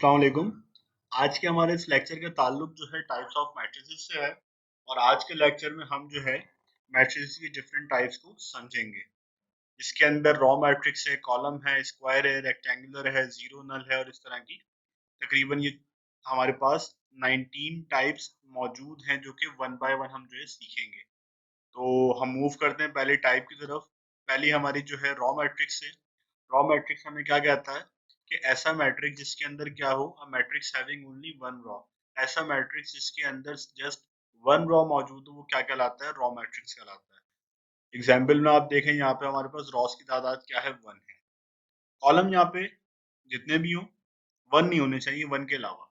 अस्सलाम वालेकुम। आज के हमारे इस लेक्चर का ताल्लुक जो है टाइप्स ऑफ मैट्रिसेस से है और आज के लेक्चर में हम जो है मैट्रिसेस की डिफरेंट टाइप्स को समझेंगे। इसके अंदर रॉ मैट्रिक्स है, कॉलम है, स्क्वायर है, रेक्टेंगुलर है, जीरो नल है और इस तरह की तकरीबन ये हमारे पास 19 टाइप्स मौजूद हैं जो कि वन बाय वन हम जो है सीखेंगे। तो हम मूव करते हैं पहले टाइप की तरफ। पहली हमारी जो है रॉ मैट्रिक्स है। रॉ मैट्रिक्स हमें क्या कहता है कि ऐसा मैट्रिक्स जिसके अंदर क्या हो, a matrix having only one raw. ऐसा मैट्रिक्स जिसके अंदर जस्ट वन रॉ मौजूद हो वो क्या कहलाता है, रॉ मैट्रिक्स कहलाता है। एग्जाम्पल में आप देखें यहाँ पे हमारे पास रॉस की तादाद क्या है, वन है। कॉलम यहाँ पे जितने भी हो वन नहीं होने चाहिए, वन के अलावा,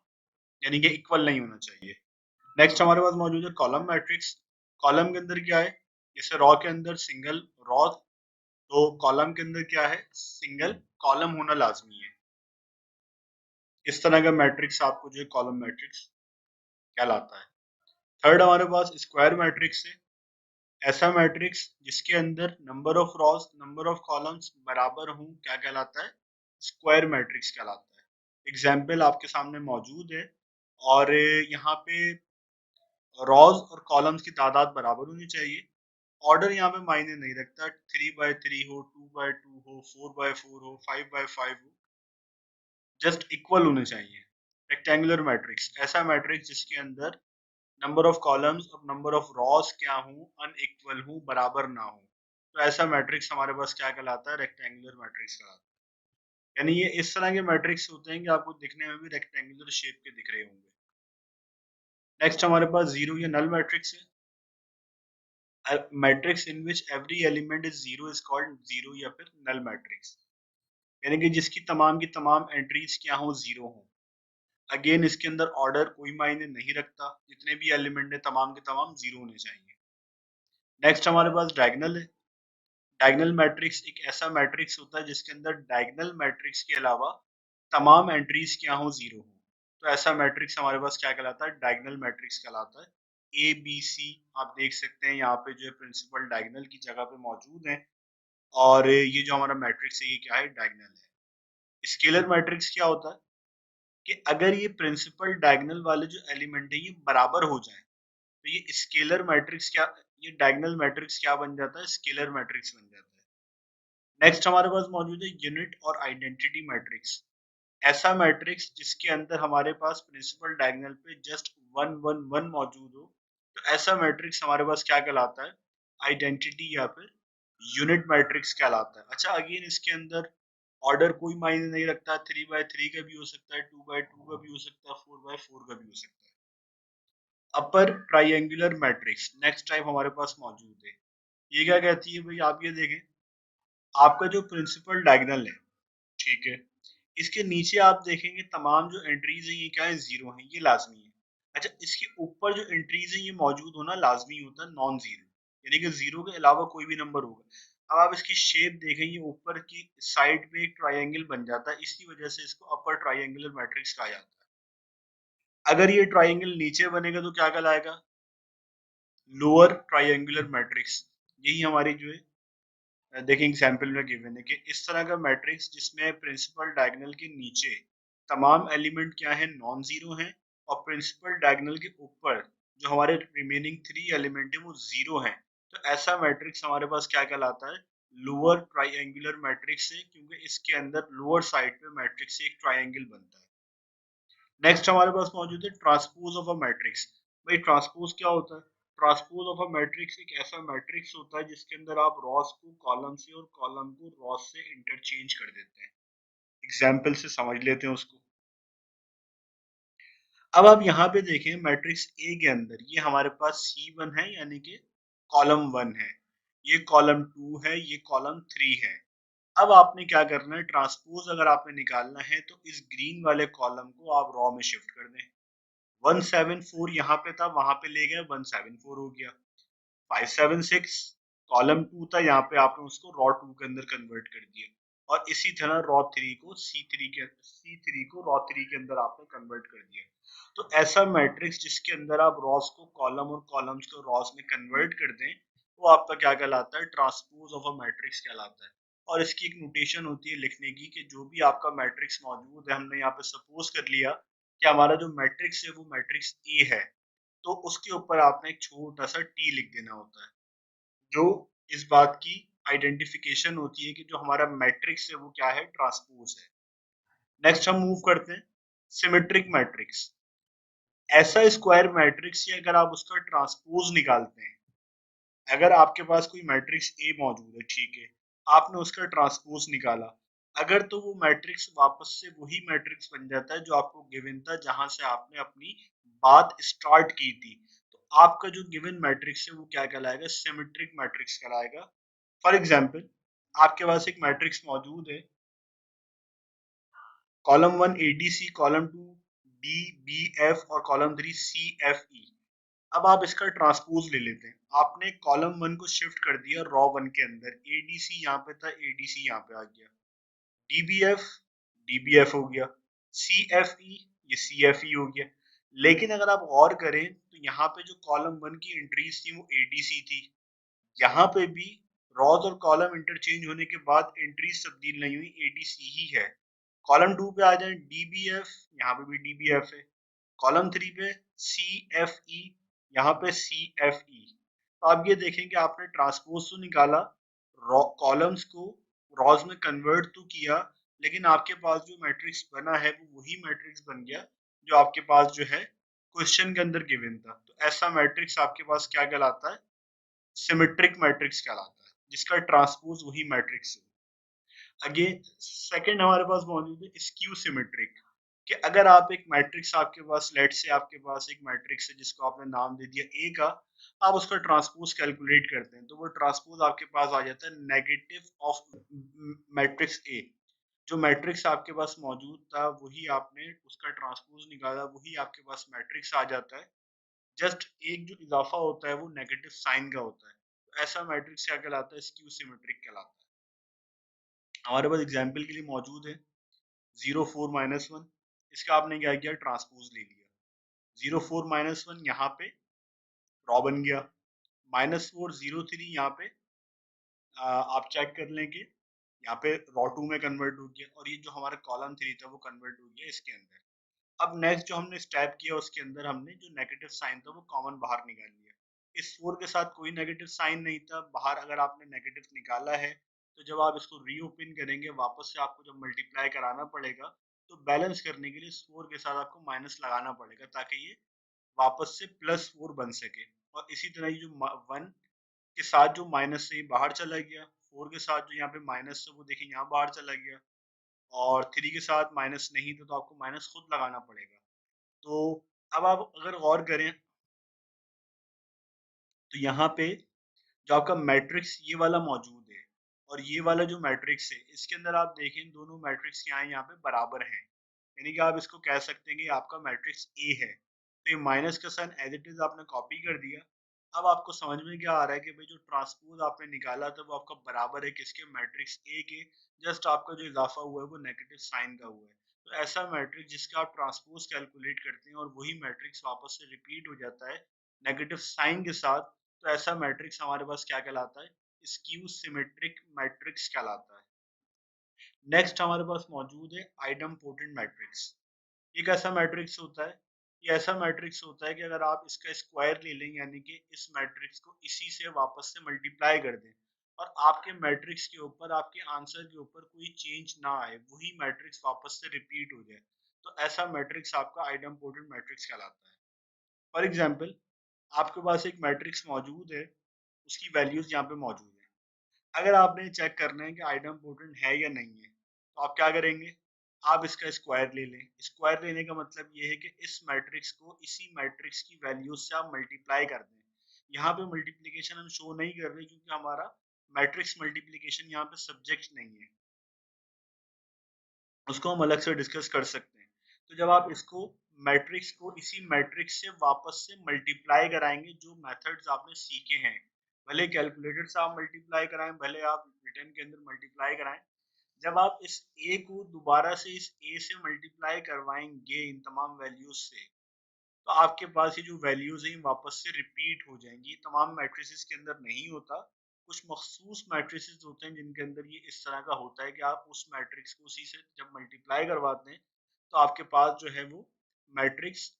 यानी कि इक्वल नहीं होना चाहिए। नेक्स्ट हमारे पास मौजूद है कॉलम मैट्रिक्स। कॉलम के अंदर क्या है, जैसे रॉ के अंदर सिंगल रॉ, तो कॉलम के अंदर क्या है, सिंगल कॉलम होना लाजमी है। इस तरह का मैट्रिक्स आपको जो है कॉलम मैट्रिक्स कहलाता है। थर्ड हमारे पास स्क्वायर मैट्रिक्स है। ऐसा मैट्रिक्स जिसके अंदर number of rows number of columns बराबर हों क्या कहलाता है, स्क्वायर मैट्रिक्स कहलाता है। एग्जाम्पल आपके सामने मौजूद है और यहाँ पे रॉज और कॉलम्स की तादाद बराबर होनी चाहिए। ऑर्डर यहाँ पे मायने नहीं रखता, 3 by 3 हो, 2 by 2 हो, 4 by 4 हो, 5 by 5 हो, जस्ट इक्वल होने चाहिए। रेक्टेंगुलर मैट्रिक्स, ऐसा मैट्रिक्स जिसके अंदर नंबर ऑफ कॉलम्स और नंबर ऑफ रॉस क्या हो, अनइक्वल हो, बराबर ना हो, तो ऐसा मैट्रिक्स हमारे पास क्या कहलाता है, रेक्टेंगुलर मैट्रिक्स कहलाता है। यानी ये इस तरह के मैट्रिक्स होते हैं कि आपको दिखने में भी रेक्टेंगुलर शेप के दिख रहे होंगे। नेक्स्ट हमारे पास जीरो या नल मैट्रिक्स है। Matrix in which every element is zero is called zero या फिर नल मैट्रिक्स, यानी कि जिसकी तमाम की तमाम एंट्रीज क्या हो, जीरो हो। अगेन इसके अंदर ऑर्डर कोई मायने नहीं रखता, जितने भी एलिमेंट है तमाम के तमाम जीरो होने चाहिए। नेक्स्ट हमारे पास डायगोनल है। डायगोनल मैट्रिक्स एक ऐसा मैट्रिक्स होता है जिसके अंदर डायगोनल मैट्रिक्स के अलावा तमाम एंट्रीज क्या हो, जीरो हो, तो ऐसा मैट्रिक्स हमारे पास क्या कहलाता है, डायगोनल मैट्रिक्स कहलाता है। ए बी सी आप देख सकते हैं यहाँ पे जो है प्रिंसिपल डायगोनल की जगह पे मौजूद है और ये जो हमारा मैट्रिक्स है ये क्या है, डायगोनल है। स्केलर मैट्रिक्स क्या होता है कि अगर ये प्रिंसिपल डायगोनल वाले जो एलिमेंट है ये बराबर हो जाए तो ये स्केलर मैट्रिक्स क्या, ये डायगोनल मैट्रिक्स क्या बन जाता है, स्केलर मैट्रिक्स बन जाता है। नेक्स्ट हमारे पास मौजूद है यूनिट और आइडेंटिटी मैट्रिक्स। ऐसा मैट्रिक्स जिसके अंदर हमारे पास प्रिंसिपल डायगोनल पे जस्ट वन वन वन मौजूद हो, तो ऐसा मैट्रिक्स हमारे पास क्या कहलाता है, आइडेंटिटी या फिर यूनिट मैट्रिक्स कहलाता है। अच्छा अगेन इसके अंदर ऑर्डर कोई मायने नहीं रखता, 3 by 3 का भी हो सकता है, 2 by 2 का भी हो सकता है, 4 by 4 का भी हो सकता है। अपर ट्राइएंगुलर मैट्रिक्स नेक्स्ट टाइप हमारे पास मौजूद है। ये क्या कहती है भाई, आप ये देखें, आपका जो प्रिंसिपल डायगोनल है, ठीक है, इसके नीचे आप देखेंगे तमाम जो एंट्रीज हैं ये क्या है, जीरो हैं, ये लाजमी है। अच्छा इसके ऊपर जो एंट्रीज हैं ये मौजूद होना लाजमी होता है, नॉन जीरो, यानी कि जीरो के अलावा कोई भी नंबर होगा। अब आप इसकी शेप देखें, ये ऊपर की साइड पे एक ट्राइंगल बन जाता है, इसी वजह से इसको अपर ट्राइंगुलर मैट्रिक्स कहा जाता है। अगर ये ट्राइंगल नीचे बनेगा तो क्या कहलाएगा, लोअर ट्राइंगुलर मैट्रिक्स। यही हमारी जो है देखिए एग्जाम्पल में गिवन है कि इस तरह का मैट्रिक्स जिसमें प्रिंसिपल डायगोनल के नीचे तमाम एलिमेंट क्या है, नॉन जीरो हैं, और प्रिंसिपल डायगोनल के ऊपर जो हमारे रिमेनिंग 3 एलिमेंट है वो जीरो हैं, तो ऐसा मैट्रिक्स हमारे पास क्या कहलाता है, लोअर ट्राइंगुलर मैट्रिक्स है, क्योंकि इसके अंदर लोअर साइड पे मैट्रिक्स से एक ट्राइंगल बनता है। नेक्स्ट हमारे पास मौजूद है ट्रांसपोज ऑफ अ मैट्रिक्स। भाई ट्रांसपोज क्या होता है, ट्रांसपोज ऑफ अ मैट्रिक्स एक ऐसा मैट्रिक्स होता है जिसके अंदर आप रॉस को कॉलम से और कॉलम को रॉस से इंटरचेंज कर देते हैं। एग्जाम्पल से समझ लेते हैं उसको। अब आप यहाँ पे देखें मैट्रिक्स ए के अंदर ये हमारे पास C1 है, यानी कि कॉलम 1 है, ये कॉलम 2 है, ये कॉलम 3 है। अब आपने क्या करना है, ट्रांसपोज अगर आपने निकालना है तो इस ग्रीन वाले कॉलम को आप रॉ में शिफ्ट कर दें। 174 यहाँ पे था, वहां पे ले गए, 174 हो गया। 576 कॉलम 2 था, यहाँ पे आपने उसको रॉ 2 के अंदर कन्वर्ट कर दिया, और इसी तरह रॉ 3 को C3 को रॉ 3 के अंदर आपने कन्वर्ट कर दिया। तो ऐसा मैट्रिक्स जिसके अंदर आप रॉस को कॉलम और कॉलम्स को रॉस में कन्वर्ट कर दें, वो आपका क्या कहलाता है, ट्रांसपोज ऑफ अ मैट्रिक्स कहलाता है। और इसकी एक नोटेशन होती है लिखने की कि जो भी आपका मैट्रिक्स मौजूद है, हमने यहाँ पे सपोज कर लिया कि हमारा जो मैट्रिक्स है वो मैट्रिक्स ए है, तो उसके ऊपर आपने एक छोटा सा टी लिख देना होता है, जो इस बात की आइडेंटिफिकेशन होती है कि जो हमारा मैट्रिक्स है वो क्या है, ट्रांसपोज है। नेक्स्ट हम मूव करते हैं सिमेट्रिक मैट्रिक्स। ऐसा स्क्वायर मैट्रिक्स या अगर आप उसका ट्रांसपोज निकालते हैं, अगर आपके पास कोई मैट्रिक्स ए मौजूद है, ठीक है, आपने उसका ट्रांसपोज निकाला, अगर तो वो मैट्रिक्स वापस से वही मैट्रिक्स बन जाता है जो आपको गिवन था, जहां से आपने अपनी बात स्टार्ट की थी, तो आपका जो गिवन मैट्रिक्स है वो क्या कहलाएगा, सिमेट्रिक मैट्रिक्स कहलाएगा। फॉर एग्जाम्पल, आपके पास एक मैट्रिक्स मौजूद है, column 1 A D C, column 2 D B F और कॉलम 3 सी एफ ई। अब आप इसका ट्रांसपोज ले लेते हैं, आपने कॉलम 1 को शिफ्ट कर दिया रॉ 1 के अंदर, एडीसी यहाँ पे था, एडीसी यहाँ पे आ गया, डीबीएफ डीबीएफ हो गया, सीएफई ये सीएफई हो गया। लेकिन अगर आप गौर करें तो यहाँ पे जो कॉलम 1 की एंट्रीज थी वो एडीसी थी, यहाँ पे भी रॉज और कॉलम इंटरचेंज होने के बाद एंट्रीज तब्दील नहीं हुई, एडीसी ही है। कॉलम 2 पे आ जाए, डीबीएफ, यहाँ पे भी डीबीएफ है। कॉलम 3 पे सी एफ ई, यहाँ पे सी एफ ई। तो आप ये देखें कि आपने ट्रांसपोज तो निकाला, कॉलम्स को रॉज में कन्वर्ट तो किया, लेकिन आपके पास जो मैट्रिक्स बना है वो वही मैट्रिक्स बन गया जो आपके पास जो है क्वेश्चन के अंदर गिवन था। तो ऐसा मैट्रिक्स आपके पास क्या कहलाता है, सिमेट्रिक मैट्रिक्स कहलाता है, जिसका ट्रांसपोज वही मैट्रिक्स है। अगेन सेकंड हमारे पास मौजूद है स्क्यू सिमेट्रिक, कि अगर आप एक मैट्रिक्स, आपके पास लेट से आपके पास एक मैट्रिक्स है जिसको आपने नाम दे दिया ए का, आप उसका ट्रांसपोज कैलकुलेट करते हैं तो वो ट्रांसपोज आपके पास आ जाता है नेगेटिव ऑफ मैट्रिक्स ए। जो मैट्रिक्स आपके पास मौजूद था वही आपने उसका ट्रांसपोज निकाला, वही आपके पास मैट्रिक्स आ जाता है, जस्ट एक जो इजाफा होता है वो नेगेटिव साइन का होता है। तो ऐसा मैट्रिक्स क्या कहलाता है, स्क्यू सिमेट्रिक कहलाता है। हमारे पास एग्जाम्पल के लिए मौजूद है 0 4 - 1, इसका आपने क्या किया, ट्रांसपोज ले लिया, 0 4 - 1 यहाँ पे रॉ बन गया, -4 0 3 यहाँ पे आप चेक कर लें कि यहाँ पे रॉ 2 में कन्वर्ट हो गया, और ये जो हमारा कॉलम 3 था वो कन्वर्ट हो गया इसके अंदर। अब नेक्स्ट जो हमने स्टेप किया उसके अंदर हमने जो नेगेटिव साइन था वो कॉमन बाहर निकाल लिया। इस 4 के साथ कोई नेगेटिव साइन नहीं था बाहर, अगर आपने नेगेटिव निकाला है तो जब आप इसको रीओपन करेंगे वापस से आपको जब मल्टीप्लाई कराना पड़ेगा, तो बैलेंस करने के लिए इस 4 के साथ आपको माइनस लगाना पड़ेगा ताकि ये वापस से +4 बन सके। और इसी तरह ये जो 1 के साथ जो माइनस से बाहर चला गया, 4 के साथ जो यहाँ पे माइनस है वो देखिए यहाँ बाहर चला गया, और 3 के साथ माइनस नहीं था तो आपको माइनस खुद लगाना पड़ेगा। तो अब आप अगर गौर करें तो यहाँ पे जो आपका मैट्रिक्स ये वाला मौजूद है और ये वाला जो मैट्रिक्स है इसके अंदर आप देखें दोनों मैट्रिक्स क्या है, यहाँ पे बराबर हैं, यानी कि आप इसको कह सकते हैं कि आपका मैट्रिक्स ए है। तो ये माइनस का साइन एज इट इज आपने कॉपी कर दिया। अब आपको समझ में क्या आ रहा है कि भाई जो ट्रांसपोज आपने निकाला था वो आपका बराबर है किसके, मैट्रिक्स ए के, जस्ट आपका जो इजाफा हुआ है वो नेगेटिव साइन का हुआ है। तो ऐसा मैट्रिक्स जिसका आप ट्रांसपोज कैलकुलेट करते हैं और वही मैट्रिक्स वापस से रिपीट हो जाता है नेगेटिव साइन के साथ, तो ऐसा मैट्रिक्स हमारे पास क्या कहलाता है, स्क्यू सिमेट्रिक मैट्रिक्स कहलाता है। नेक्स्ट हमारे पास मौजूद है आइडम्पोटेंट मैट्रिक्स। ये कैसा मैट्रिक्स होता है, ये ऐसा मैट्रिक्स होता है कि अगर आप इसका स्क्वायर ले लें, यानी कि इस मैट्रिक्स को इसी से वापस से मल्टीप्लाई कर दें और आपके मैट्रिक्स के ऊपर, आपके आंसर के ऊपर कोई चेंज ना आए, वही मैट्रिक्स वापस से रिपीट हो जाए, तो ऐसा मैट्रिक्स आपका आइडम्पोटेंट मैट्रिक्स कहलाता है। फॉर एग्जाम्पल, आपके पास एक मैट्रिक्स मौजूद है, उसकी वैल्यूज यहाँ पे मौजूद है, अगर आपने चेक करना है कि आइटम पोर्टेंट है या नहीं है, तो आप क्या करेंगे, आप इसका स्क्वायर ले लें। स्क्वायर लेने का मतलब ये है कि इस मैट्रिक्स को इसी मैट्रिक्स की वैल्यूज से आप मल्टीप्लाई कर दें। यहाँ पे मल्टीप्लिकेशन हम शो नहीं कर रहे क्योंकि हमारा मैट्रिक्स मल्टीप्लिकेशन यहाँ पे सब्जेक्ट नहीं है, उसको हम अलग से डिस्कस कर सकते हैं। तो जब आप इसको मैट्रिक्स को इसी मैट्रिक्स से वापस से मल्टीप्लाई कराएंगे, जो मेथड्स आपने सीखे हैं, भले कैलकुलेटर से आप मल्टीप्लाई कराएं, भले आप रिटर्न के अंदर मल्टीप्लाई कराएं, जब आप इस ए को दोबारा से इस ए से मल्टीप्लाई करवाएंगे इन तमाम वैल्यूज से, तो आपके पास ये जो वैल्यूज हैं वापस से रिपीट हो जाएंगी। तमाम मैट्रिसेस के अंदर नहीं होता, कुछ मखसूस मैट्रिसेस होते हैं जिनके अंदर ये इस तरह का होता है कि आप उस मैट्रिक्स को उसी से जब मल्टीप्लाई करवाते हैं तो आपके पास जो है वो मैट्रिक्स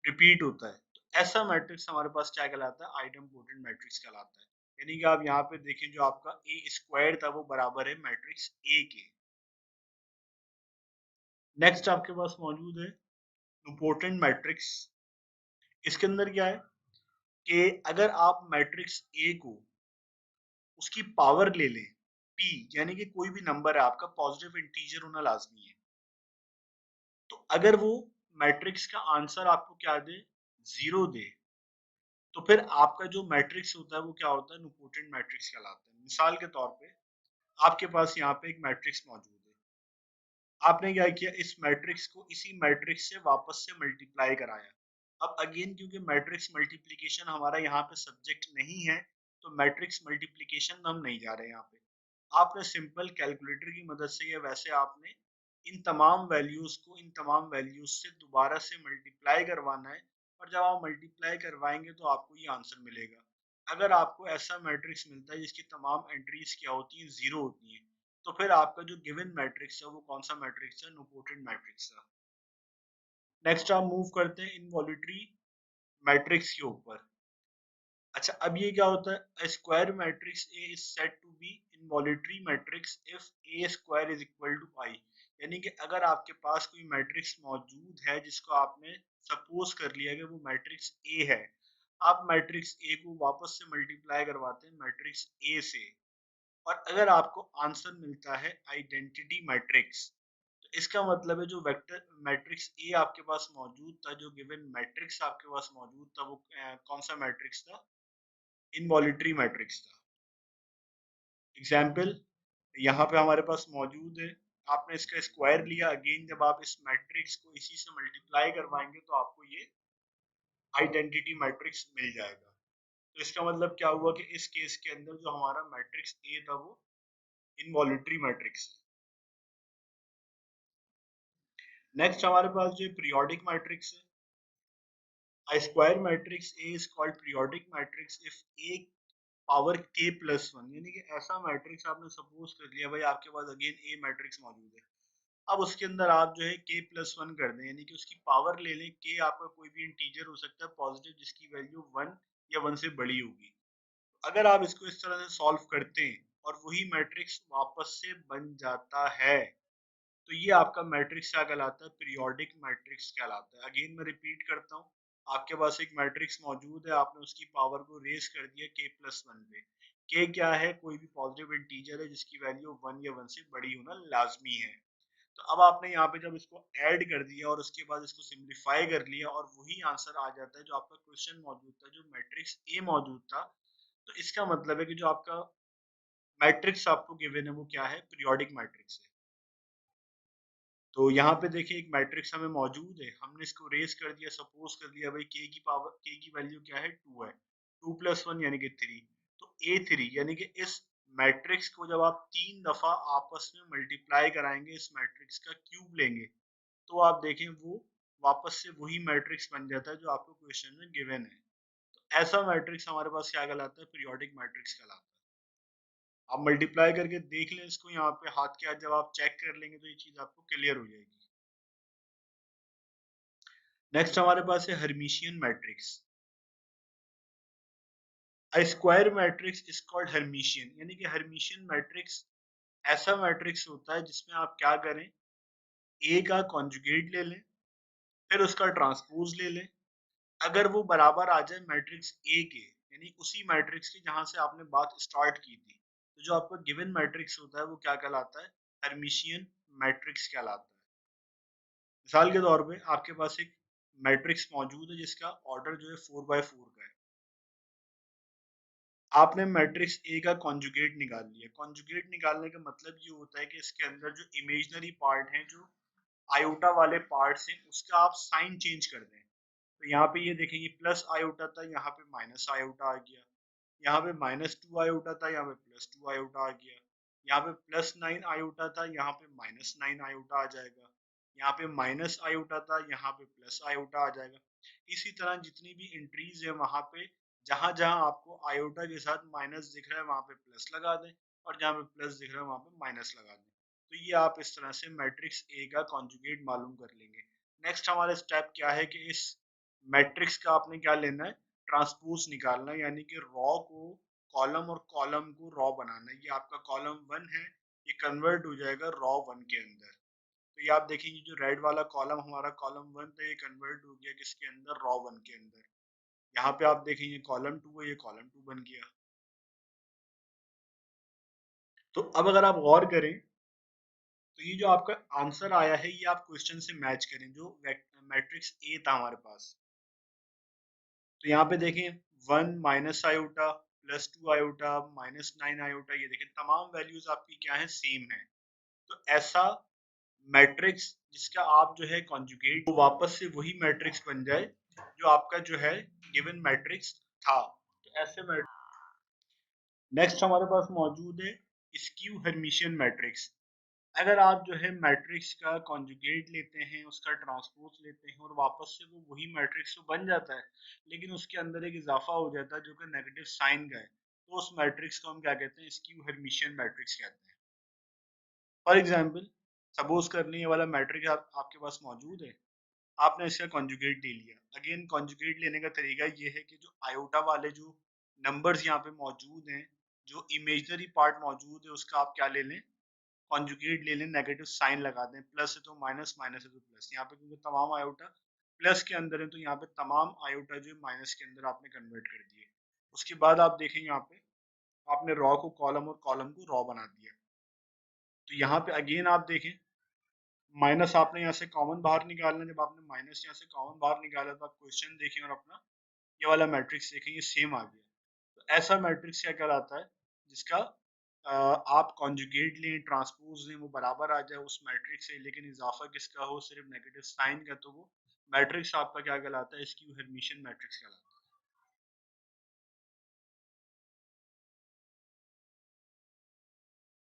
रिपीट होता है। तो ऐसा मैट्रिक्स हमारे पास क्या कहलाता है, आइडम्पोटेंट मैट्रिक्स कहलाता है। यानी कि आप यहाँ पे देखें जो आपका ए स्क्वायर था वो बराबर है मैट्रिक्स ए के। नेक्स्ट आपके पास मौजूद है इम्पोर्टेंट मैट्रिक्स। इसके अंदर क्या है कि अगर आप मैट्रिक्स ए को उसकी पावर ले लें p, यानी कि कोई भी नंबर है आपका पॉजिटिव इंटीजर होना लाजमी है, तो अगर वो मैट्रिक्स का आंसर आपको क्या दे, जीरो दे, तो फिर आपका जो मैट्रिक्स होता है वो क्या होता है, इम्पोर्टेंट मैट्रिक्स कहलाता है। मिसाल के तौर पे आपके पास यहाँ पे एक मैट्रिक्स मौजूद है, आपने क्या किया, इस मैट्रिक्स को इसी मैट्रिक्स से वापस से मल्टीप्लाई कराया। अब अगेन क्योंकि मैट्रिक्स मल्टीप्लिकेशन हमारा यहाँ पे सब्जेक्ट नहीं है, तो मैट्रिक्स मल्टीप्लिकेशन हम नहीं जा रहे यहाँ पे। आपने सिंपल कैलकुलेटर की मदद से या वैसे आपने इन तमाम वैल्यूज को इन तमाम वैल्यूज से दोबारा से मल्टीप्लाई करवाना है, और जब आप मल्टीप्लाई करवाएंगे तो आपको ये आंसर मिलेगा। अगर आपको ऐसा मैट्रिक्स मिलता है जिसकी तमाम एंट्रीज क्या होती हैं, जीरो होती हैं, तो फिर आपका जो गिवन मैट्रिक्स है वो कौन सा मैट्रिक्स है, इम्पोर्टेंट मैट्रिक्स है। नेक्स्ट आप मूव करते हैं इनवॉल्यूटरी मैट्रिक्स के ऊपर। अच्छा, अब ये क्या होता है, square matrix A is said to be involutory matrix if A square is equal to I. यानी कि अगर आपके पास कोई मैट्रिक्स मौजूद है जिसको आपने सपोज कर लिया कि वो मैट्रिक्स ए है, आप मैट्रिक्स ए को वापस से मल्टीप्लाई करवाते हैं मैट्रिक्स ए से, और अगर आपको आंसर मिलता है आइडेंटिटी मैट्रिक्स, तो इसका मतलब है जो वेक्टर मैट्रिक्स ए आपके पास मौजूद था, जो गिवन मैट्रिक्स आपके पास मौजूद था, वो कौन सा मैट्रिक्स था, इनवॉल्यूटरी मैट्रिक्स था। एग्जाम्पल यहाँ पे हमारे पास मौजूद है, आपने इसका स्क्वायर लिया, अगेन जब आप इस मैट्रिक्स को इसी से मल्टीप्लाई करवाएंगे तो आपको ये आइडेंटिटी मैट्रिक्स मिल जाएगा। तो इसका मतलब क्या हुआ कि इस केस के अंदर जो हमारा मैट्रिक्स ए था वो इनवॉल्यूटरी मैट्रिक्स। नेक्स्ट हमारे पास जो पीरियोडिक मैट्रिक्स है, a square matrix A is called periodic matrix if A power k plus one, यानी कि ऐसा मैट्रिक्स आपने सपोज कर लिया भाई आपके पास अगेन ए मैट्रिक्स मौजूद है, अब उसके अंदर आप जो है k प्लस वन कर दें, यानी कि उसकी पावर ले लें, k आपका कोई भी इंटीजर हो सकता है पॉजिटिव जिसकी वैल्यू वन या वन से बड़ी होगी। अगर आप इसको इस तरह से सॉल्व करते हैं और वही मैट्रिक्स वापस से बन जाता है, तो ये आपका मैट्रिक्स क्या कहलाता है, पीरियोडिक मैट्रिक्स कहलाता है। अगेन मैं रिपीट करता हूँ, आपके पास एक मैट्रिक्स मौजूद है, आपने उसकी पावर को रेज कर दिया k प्लस वन पे। k क्या है, कोई भी पॉजिटिव इंटीजर है जिसकी वैल्यू वन या वन से बड़ी होना लाजमी है। तो अब आपने यहाँ पे जब इसको ऐड कर दिया और उसके बाद इसको सिंप्लीफाई कर लिया और वही आंसर आ जाता है जो आपका क्वेश्चन मौजूद था, जो मैट्रिक्स ए मौजूद था, तो इसका मतलब है कि जो आपका मैट्रिक्स आपको गिवन है वो क्या है, पीरियोडिक मैट्रिक्स है। तो यहाँ पे देखिए एक मैट्रिक्स हमें मौजूद है, हमने इसको रेस कर दिया, सपोज कर दिया भाई k की पावर, k की वैल्यू क्या है, टू है, टू प्लस वन यानी कि थ्री, तो ए थ्री, यानी कि इस मैट्रिक्स को जब आप तीन दफा आपस में मल्टीप्लाई कराएंगे, इस मैट्रिक्स का क्यूब लेंगे, तो आप देखें वो वापस से वही मैट्रिक्स बन जाता है जो आपको क्वेश्चन में गिवन है। तो ऐसा मैट्रिक्स हमारे पास क्या कहलाता है, पीरियोडिक मैट्रिक्स कहलाता है। आप मल्टीप्लाई करके देख लें इसको यहाँ पे हाथ के हाथ, जब आप चेक कर लेंगे तो ये चीज आपको क्लियर हो जाएगी। नेक्स्ट हमारे पास है Hermitian matrix. A square matrix is called Hermitian, यानी कि हर्मिशियन मैट्रिक्स ऐसा मैट्रिक्स होता है जिसमें आप क्या करें, ए का कॉन्जुगेट ले लें, फिर उसका ट्रांसपोज ले लें, अगर वो बराबर आ जाए मैट्रिक्स ए के, यानी उसी मैट्रिक्स की जहां से आपने बात स्टार्ट की थी, तो जो आपका गिवन मैट्रिक्स होता है वो क्या कहलाता है, हर्मिशियन मैट्रिक्स कहलाता है। मिसाल के तौर पे आपके पास एक मैट्रिक्स मौजूद है जिसका ऑर्डर जो है 4 बाय 4 का है, आपने मैट्रिक्स ए का कॉन्जुगेट निकाल लिया। कॉन्जुगेट निकालने का मतलब ये होता है कि इसके अंदर जो इमेजिनरी पार्ट है, जो आयोटा वाले पार्ट्स हैं, उसका आप साइन चेंज कर दें। तो यहाँ पे ये देखें, ये प्लस आयोटा था, यहाँ पे माइनस आयोटा आ गया, यहाँ पे माइनस टू आयोटा था, यहाँ पे प्लस टू आयोटा आ गया, यहाँ पे प्लस नाइन आयोटा था, यहाँ पे माइनस नाइन आयोटा आ जाएगा, यहाँ पे माइनस आयोटा था, यहाँ पे प्लस आयोटा आ जाएगा। इसी तरह जितनी भी एंट्रीज है वहां पे जहां जहां आपको आयोटा के साथ माइनस दिख रहा है वहां पे प्लस लगा दें, और जहां पे प्लस दिख रहा है वहां पे माइनस लगा दें। तो ये आप इस तरह से मैट्रिक्स ए का कॉन्जुगेट मालूम कर लेंगे। नेक्स्ट हमारा स्टेप क्या है कि इस मैट्रिक्स का आपने क्या लेना है, ट्रांसपोज निकालना है, यानी कि रॉ को कॉलम और कॉलम को रॉ बनाना है। ये आपका कॉलम 1 है, ये कन्वर्ट हो जाएगा रॉ 1 के अंदर। तो ये आप देखेंगे जो रेड वाला कॉलम हमारा कॉलम 1 था, ये कन्वर्ट हो गया किसके अंदर, रॉ 1 के अंदर। यहाँ पे आप देखेंगे कॉलम 2 है, ये कॉलम 2 बन गया। तो अब अगर आप गौर करें तो ये जो आपका आंसर आया है ये आप क्वेश्चन से मैच करें, जो मैट्रिक्स ए था हमारे पास। तो यहाँ पे देखें 1 minus iota plus 2 iota minus 9 iota, ये देखें तमाम वैल्यूज आपकी क्या है, सेम है। तो ऐसा मैट्रिक्स जिसका आप जो है कॉन्जुगेट, वो वापस से वही मैट्रिक्स बन जाए जो आपका जो है गिवन मैट्रिक्स था। तो ऐसे नेक्स्ट हमारे पास मौजूद है स्क्यू हर्मिशियन मैट्रिक्स। अगर आप जो है मैट्रिक्स का कॉन्जुगेट लेते हैं, उसका ट्रांसपोज लेते हैं और वापस से वो वही मैट्रिक्स तो बन जाता है, लेकिन उसके अंदर एक इजाफा हो जाता है जो कि नेगेटिव साइन का है, तो उस मैट्रिक्स को हम क्या कहते हैं, स्क्यू हर्मिशियन मैट्रिक्स कहते हैं। फॉर एग्जाम्पल, सपोज कर लें ये वाला मैट्रिक्स आपके पास मौजूद है, आपने इसका कॉन्जुगेट ले लिया। अगेन कॉन्जुगेट लेने का तरीका ये है कि जो आयोटा वाले जो नंबर्स यहाँ पे मौजूद हैं, जो इमेजनरी पार्ट मौजूद है, उसका आप क्या ले लें, कॉन्जुगेट ले लें, नेगेटिव साइन लगा दें। प्लस है तो माइनस, माइनस है तो प्लस। यहाँ पे क्योंकि तमाम आयोटा प्लस के अंदर है, तो यहाँ पे तमाम आयोटा जो माइनस के अंदर आपने कन्वर्ट कर दिए। उसके बाद आप देखें यहाँ पे आपने रॉ को कॉलम और कॉलम को रॉ बना दिया। तो यहाँ पे अगेन आप देखें माइनस आपने यहाँ से कॉमन बाहर निकालना है। जब आपने माइनस यहाँ से कॉमन बाहर निकाला तो आप क्वेश्चन देखें और अपना ये वाला मैट्रिक्स देखें, ये सेम आ गया। तो ऐसा मैट्रिक्स क्या कहलाता है, जिसका आप कॉन्जुगेट लें, ट्रांसपोज लें, वो बराबर आ जाए उस मैट्रिक्स से, लेकिन इजाफा किसका हो, सिर्फ नेगेटिव साइन का, तो वो मैट्रिक्स आपका क्या कहलाता है, स्क्यू हर्मिशियन मैट्रिक्स कहलाता है।